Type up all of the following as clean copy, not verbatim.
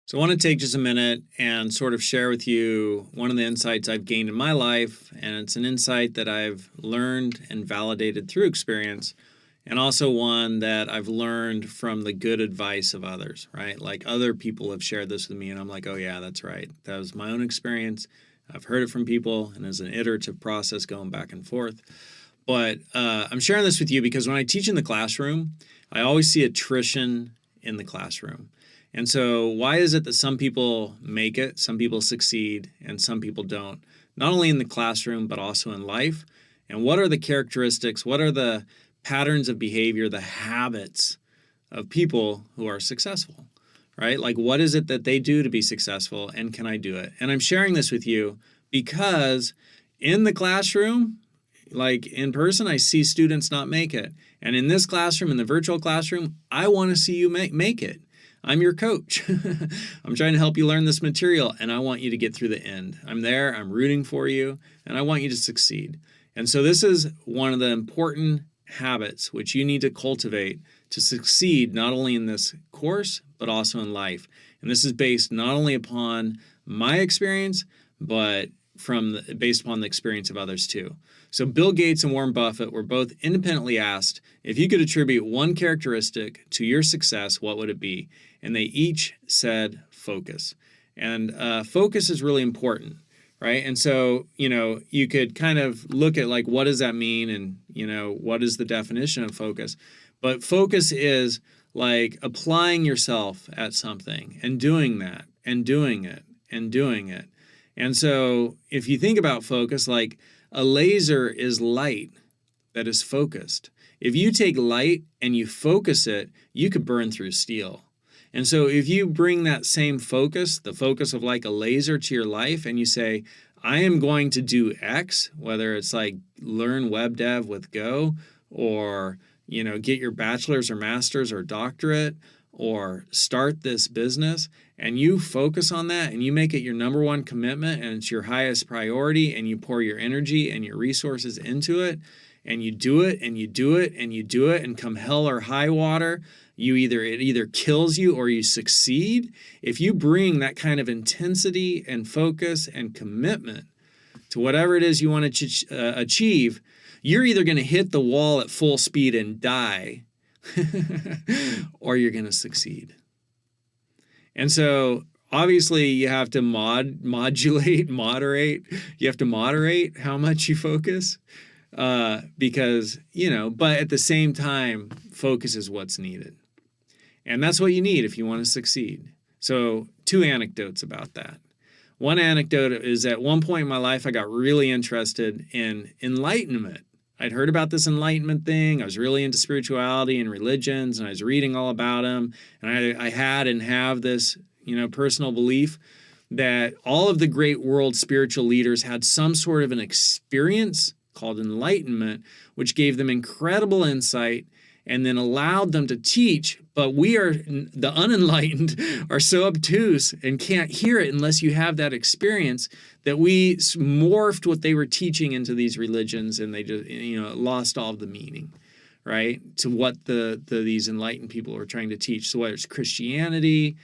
So I want to take just a minute and sort of share with you one of the insights I've gained in my life. And it's an insight that I've learned and validated through experience, and also one that I've learned from the good advice of others, right? Like other people have shared this with me, and I'm like, oh, yeah, that's right. That was my own experience. I've heard it from people, and it's an iterative process going back and forth. But I'm sharing this with you because when I teach in the classroom, I always see attrition in the classroom. And so why is it that some people make it, some people succeed, and some people don't? Not only in the classroom, but also in life. And what are the characteristics, what are the patterns of behavior, the habits of people who are successful, right? Like what is it that they do to be successful, and can I do it? And I'm sharing this with you because in the classroom, like in person, I see students not make it. And in this classroom, in the virtual classroom, I want to see you make it. I'm your coach. I'm trying to help you learn this material, and I want you to get through the end. I'm there, I'm rooting for you, and I want you to succeed. And so this is one of the important habits which you need to cultivate to succeed not only in this course, but also in life. And this is based not only upon my experience, but based upon the experience of others too. So Bill Gates and Warren Buffett were both independently asked, if you could attribute one characteristic to your success, what would it be? And they each said focus. And focus is really important, right? And so, you could kind of look at like, what does that mean? And, what is the definition of focus? But focus is like applying yourself at something and doing that and doing it and doing it. And so if you think about focus, like a laser is light that is focused. If you take light and you focus it, you could burn through steel. And so if you bring that same focus, the focus of like a laser to your life, and you say, I am going to do X, whether it's like learn web dev with Go, or, get your bachelor's or master's or doctorate, or start this business, and you focus on that and you make it your number one commitment and it's your highest priority, and you pour your energy and your resources into it, and you do it and you do it and you do it, and come hell or high water, it either kills you or you succeed. If you bring that kind of intensity and focus and commitment to whatever it is you want to achieve, you're either going to hit the wall at full speed and die, or you're going to succeed. And so obviously you have to moderate. You have to moderate how much you focus, because, but at the same time, focus is what's needed. And that's what you need if you want to succeed. So 2 anecdotes about that. One anecdote is at one point in my life, I got really interested in enlightenment. I'd heard about this enlightenment thing. I was really into spirituality and religions, and I was reading all about them. And I had and have this, personal belief that all of the great world spiritual leaders had some sort of an experience called enlightenment, which gave them incredible insight and then allowed them to teach. But the unenlightened are so obtuse and can't hear it unless you have that experience, that we morphed what they were teaching into these religions, and they just, lost all of the meaning, right, to what these enlightened people were trying to teach. So whether it's Christianity,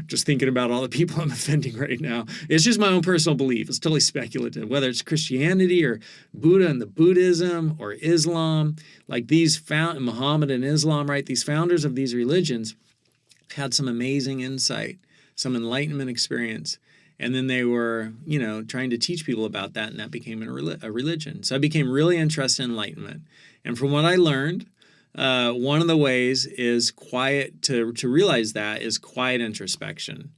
just thinking about all the people I'm offending right now, it's just my own personal belief. It's totally speculative. Whether it's Christianity or Buddha and the Buddhism, or Islam, like these Muhammad and Islam, right? These founders of these religions had some amazing insight, some enlightenment experience. And then they were, trying to teach people about that, and that became a religion. So I became really interested in enlightenment. And from what I learned, one of the ways is to realize that is quiet introspection,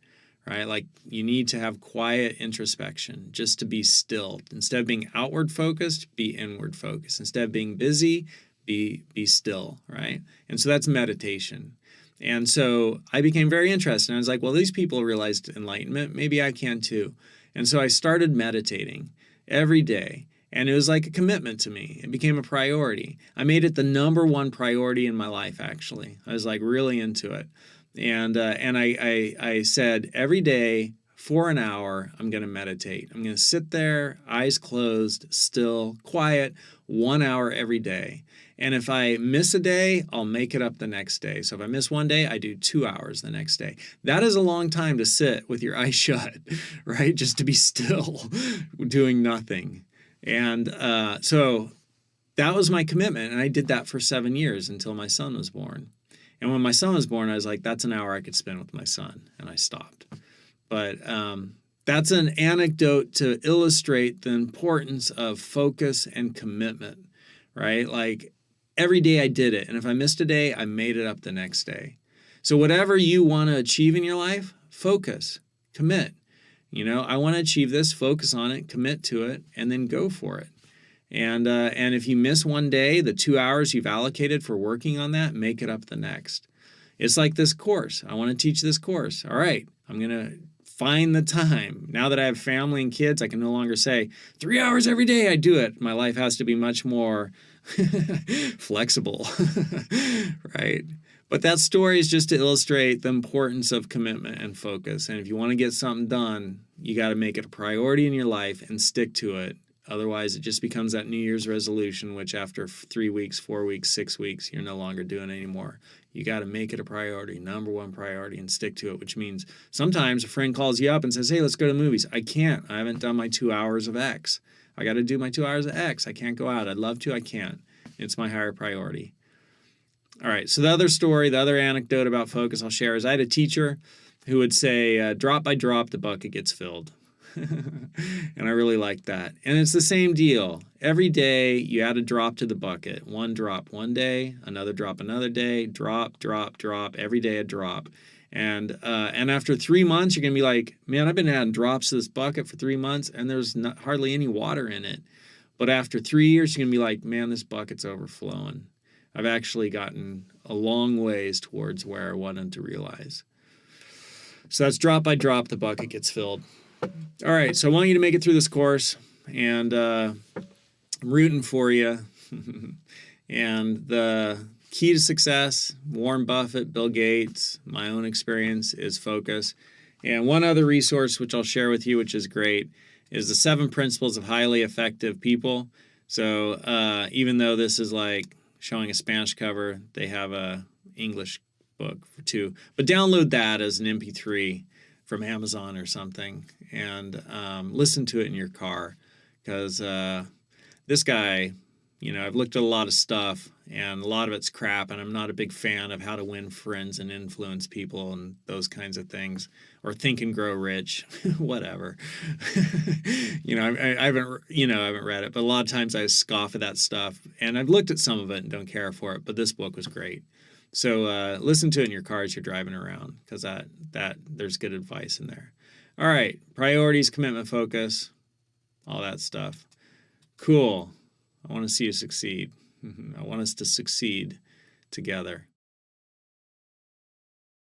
right? Like you need to have quiet introspection, just to be still. Instead of being outward focused, be inward focused. Instead of being busy, be still, right? And so that's meditation. And so I became very interested. I was like, well, these people realized enlightenment. Maybe I can too. And so I started meditating every day. And it was like a commitment to me. It became a priority. I made it the number one priority in my life, actually. I was like really into it. And I said every day for an hour, I'm going to meditate. I'm going to sit there, eyes closed, still, quiet, 1 hour every day. And if I miss a day, I'll make it up the next day. So if I miss one day, I do 2 hours the next day. That is a long time to sit with your eyes shut, right? Just to be still, doing nothing. And so that was my commitment. And I did that for 7 years until my son was born. And when my son was born, I was like, that's an hour I could spend with my son. And I stopped. But that's an anecdote to illustrate the importance of focus and commitment, right? Like every day I did it. And if I missed a day, I made it up the next day. So whatever you want to achieve in your life, focus, commit. You know, I want to achieve this, focus on it, commit to it, and then go for it. And if you miss one day, the 2 hours you've allocated for working on that, make it up the next. It's like this course. I want to teach this course. All right, I'm going to find the time. Now that I have family and kids, I can no longer say 3 hours every day I do it. My life has to be much more flexible, right? But that story is just to illustrate the importance of commitment and focus. And if you want to get something done, you got to make it a priority in your life and stick to it. Otherwise, it just becomes that New Year's resolution, which after 3 weeks, 4 weeks, 6 weeks, you're no longer doing anymore. You got to make it a priority, number one priority, and stick to it, which means sometimes a friend calls you up and says, hey, let's go to the movies. I can't. I haven't done my 2 hours of X. I got to do my 2 hours of X. I can't go out. I'd love to. I can't. It's my higher priority. All right. So the other story, the other anecdote about focus I'll share is I had a teacher who would say, drop by drop, the bucket gets filled. And I really like that. And it's the same deal. Every day you add a drop to the bucket. One drop one day, another drop another day, drop, drop, drop, every day a drop. And after 3 months, you're going to be like, man, I've been adding drops to this bucket for 3 months and there's hardly any water in it. But after 3 years, you're going to be like, man, this bucket's overflowing. I've actually gotten a long ways towards where I wanted to realize. So that's drop by drop, the bucket gets filled. All right, so I want you to make it through this course, and I'm rooting for you. And the key to success, Warren Buffett, Bill Gates, my own experience, is focus. And one other resource which I'll share with you, which is great, is the 7 Principles of Highly Effective People. So even though this is like showing a Spanish cover, they have a English book too. But download that as an MP3 from Amazon or something and listen to it in your car, because this guy, you know, I've looked at a lot of stuff and a lot of it's crap, and I'm not a big fan of how to win friends and influence people and those kinds of things, or Think and Grow Rich, whatever. You know, I haven't read it, but a lot of times I scoff at that stuff, and I've looked at some of it and don't care for it, but this book was great. So listen to it in your car as you're driving around, because that there's good advice in there. All right, priorities, commitment, focus, all that stuff. Cool. I want to see you succeed. I want us to succeed together.